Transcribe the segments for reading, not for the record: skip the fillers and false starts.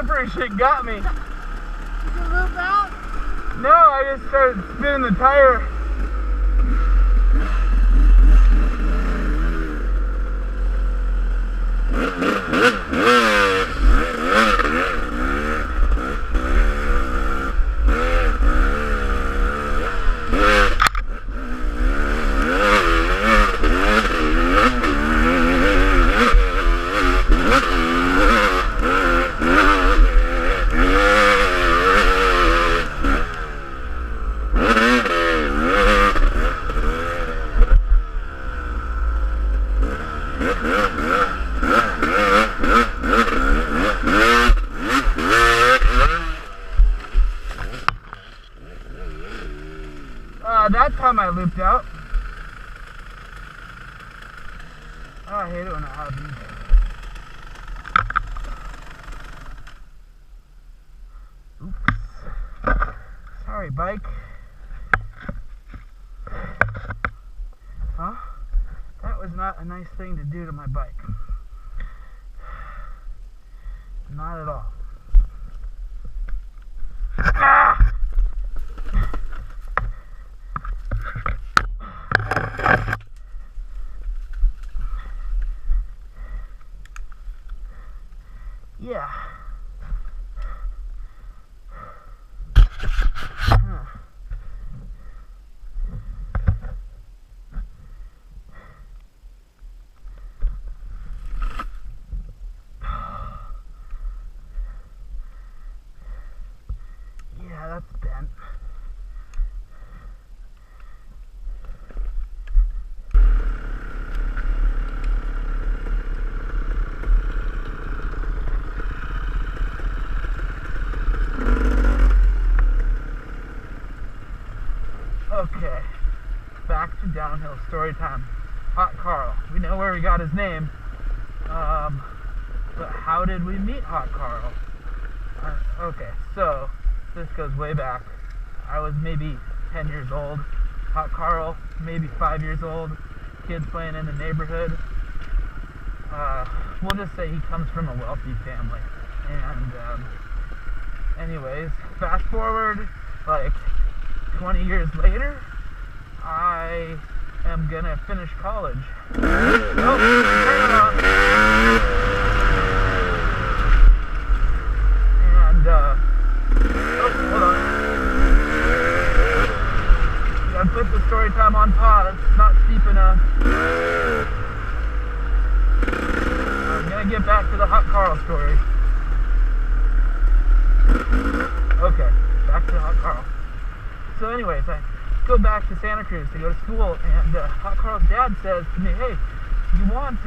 slippery shit got me. Did you loop out? No, I just started spinning the tire. That time I looped out. Oh, I hate it when that happens. Oops. Sorry, bike. Huh? That was not a nice thing to do to my bike. Not at all. Ah! Yeah. Yeah, that's bent. Okay, back to downhill story time. Hot Carl. We know where he got his name, but how did we meet Hot Carl? Okay, so this goes way back. I was maybe 10 years old. Hot Carl, maybe 5 years old. Kids playing in the neighborhood. We'll just say he comes from a wealthy family. And anyways, fast forward like 20 years later, I am gonna finish college. Oh, turn it on. And oh, hold on. I put the story time on pause. It's not steep enough. I'm gonna get back to the Hot Carl story. Okay, back to the Hot Carl. So anyways, I go back to Santa Cruz to go to school, and Hot Carl's dad says to me, hey, you want,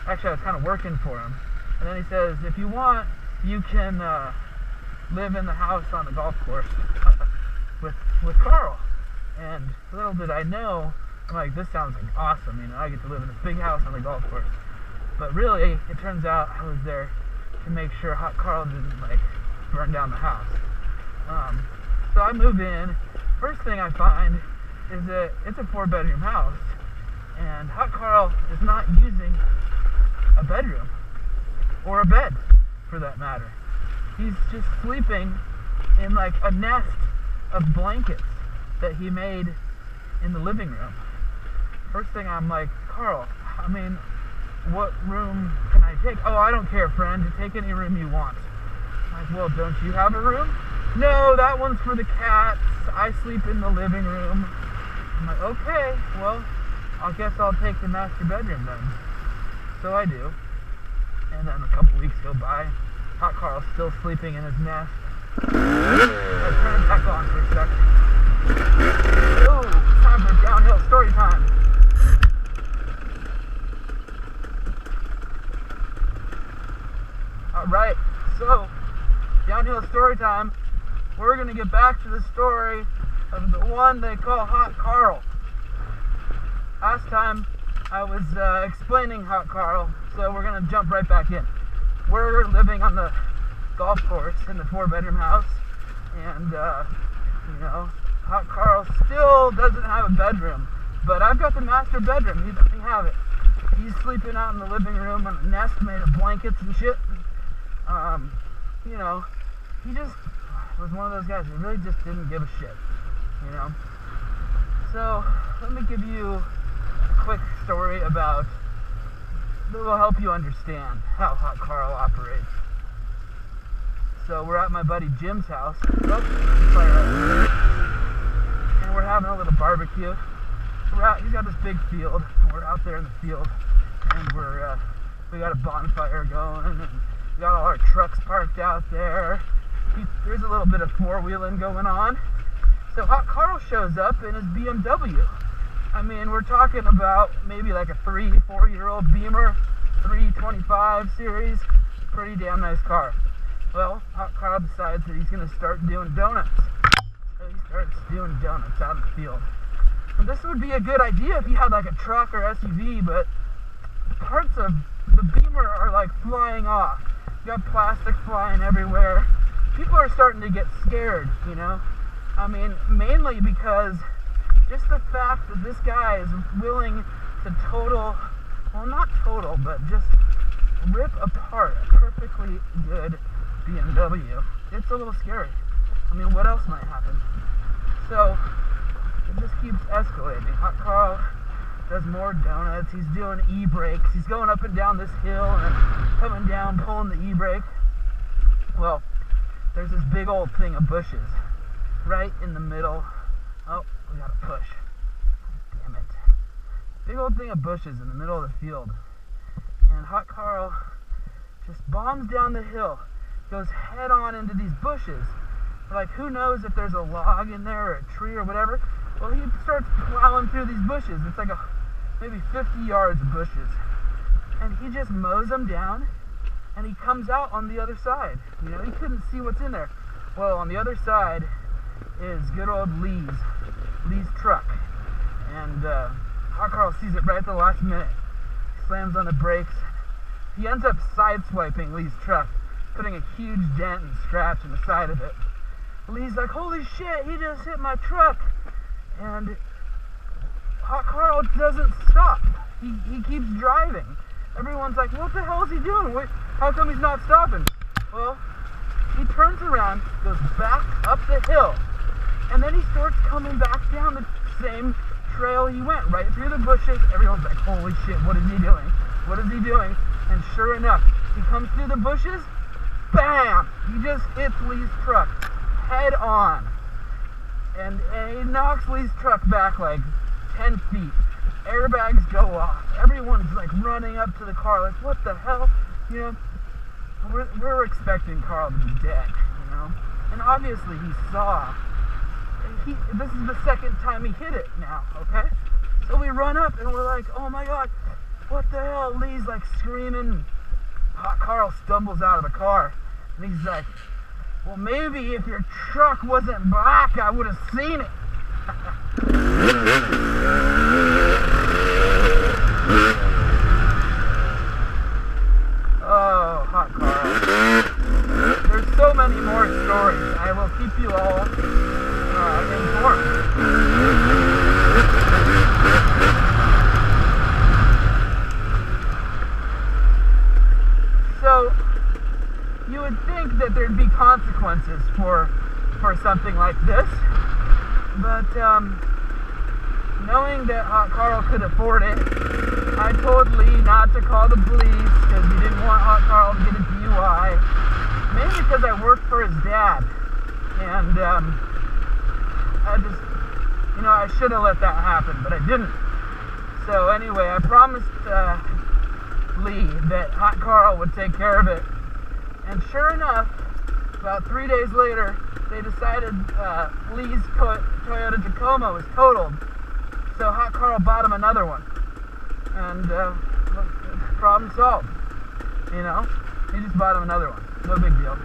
actually I was kind of working for him, and then he says, if you want, you can live in the house on the golf course with Carl. And little did I know, I'm like, this sounds like awesome, you know, I get to live in this big house on the golf course. But really, it turns out I was there to make sure Hot Carl didn't, like, burn down the house. So I move in. First thing I find is that it's a 4-bedroom house, and Hot Carl is not using a bedroom or a bed, for that matter. He's just sleeping in like a nest of blankets that he made in the living room. First thing I'm like, Carl, I mean, what room can I take? Oh, I don't care, friend. Take any room you want. I'm like, well, don't you have a room? No, that one's for the cats. I sleep in the living room. I'm like, okay, well, I guess I'll take the master bedroom then. So I do. And then a couple weeks go by. Hot Carl's still sleeping in his nest. I turn it back on for a second. Oh, time for downhill story time. Alright, so, downhill story time. We're going to get back to the story of the one they call Hot Carl. Last time I was explaining Hot Carl, so we're going to jump right back in. We're living on the golf course in the 4-bedroom house, and, you know, Hot Carl still doesn't have a bedroom, but I've got the master bedroom. He doesn't have it. He's sleeping out in the living room in a nest made of blankets and shit. you know, he just was one of those guys who really just didn't give a shit, you know. So let me give you a quick story about that will help you understand how Hot Carl operates. So we're at my buddy Jim's house. Oh, fire up. And we're having a little barbecue. He's got this big field, and we're out there in the field, and we got a bonfire going, and we got all our trucks parked out there. There's a little bit of four-wheeling going on. So Hot Carl shows up in his BMW. I mean, we're talking about maybe like a 3-4-year-old Beamer, 325 series, pretty damn nice car. Well, Hot Carl decides that he's going to start doing donuts. So he starts doing donuts out in the field. And this would be a good idea if he had like a truck or SUV, but parts of the Beamer are like flying off. You got plastic flying everywhere. People are starting to get scared, you know? I mean, mainly because just the fact that this guy is willing to not total, but just rip apart a perfectly good BMW. It's a little scary. I mean, what else might happen? So, it just keeps escalating. Hot Carl does more donuts. He's doing e-brakes. He's going up and down this hill and coming down, pulling the e-brake. Well, there's this big old thing of bushes right in the middle. Oh, we gotta push. Damn it. Big old thing of bushes in the middle of the field. And Hot Carl just bombs down the hill, goes head on into these bushes. Like, who knows if there's a log in there or a tree or whatever. Well, he starts plowing through these bushes. It's like maybe 50 yards of bushes. And he just mows them down, and he comes out on the other side. You know, he couldn't see what's in there. Well, on the other side is good old Lee's truck. And Hot Carl sees it right at the last minute. He slams on the brakes. He ends up sideswiping Lee's truck, putting a huge dent and scratch in the side of it. Lee's like, holy shit, he just hit my truck. And Hot Carl doesn't stop. He keeps driving. Everyone's like, what the hell is he doing? How come he's not stopping? Well, he turns around, goes back up the hill, and then he starts coming back down the same trail he went, right through the bushes. Everyone's like, holy shit, what is he doing? What is he doing? And sure enough, he comes through the bushes, bam! He just hits Lee's truck head on. And he knocks Lee's truck back like 10 feet. Airbags go off. Everyone's like running up to the car like, what the hell? You know, we're expecting Carl to be dead, you know? And obviously he saw. This is the second time he hit it now, okay? So we run up and we're like, oh my God, what the hell? Lee's like screaming. Hot Carl stumbles out of the car and he's like, well, maybe if your truck wasn't black, I would have seen it. Oh, Hot Carl. There's so many more stories. I will keep you all informed. So, you would think that there'd be consequences for something like this, but knowing that Hot Carl could afford it, I told Lee not to call the police because he didn't want Hot Carl to get a DUI, mainly because I worked for his dad, and I should have let that happen, but I didn't. So anyway, I promised Lee that Hot Carl would take care of it. And sure enough, about 3 days later, they decided Lee's Toyota Tacoma was totaled. So Hot Carl bought him another one. And problem solved. You know? He just bought him another one. No big deal.